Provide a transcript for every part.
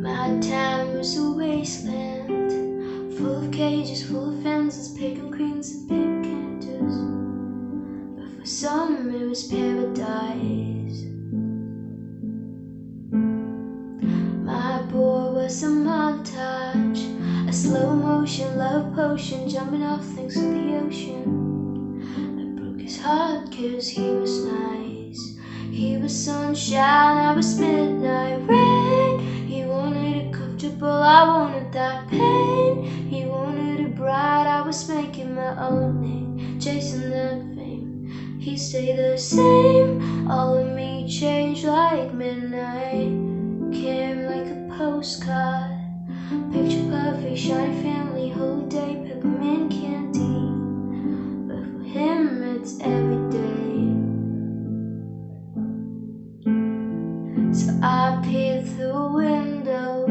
My town was a wasteland, full of cages, full of fences, pagan queens and pagan cantors. But for some it was paradise. My boy was a montage, a slow motion love potion, jumping off things in the ocean. I broke his heart 'cause he was nice. He was sunshine, I was midnight rain. He wanted it comfortable, I wanted that pain. He wanted it bright, I was making my own name, chasing that fame. He stayed the same, all of me changed like midnight. Came like a postcard, picture perfect, shiny family, holiday, peppermint candy. But for him it's every day. So I peered through a window,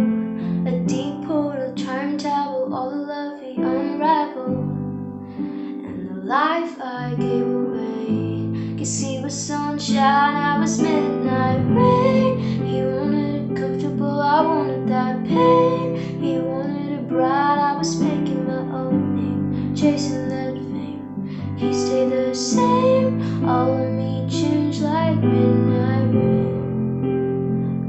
a deep portal, time travel, all the love he unraveled, and the life I gave away. 'Cause he was sunshine, I was midnight rain. He wanted it comfortable, I wanted that pain. He wanted it bright, I was making my own name, chasing that fame. He stayed the same, all of me changed like midnight rain.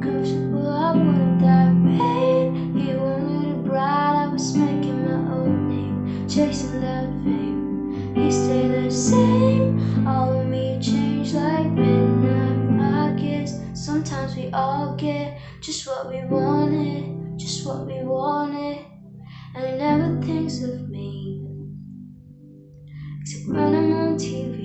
Comfortable, I wanted that pain. He wanted it bright, I was making my own name, chasing that fame. He stayed the same, all of me changed like midnight. I guess sometimes we all get just what we wanted, just what we wanted. And he never thinks of me, except when I'm on TV.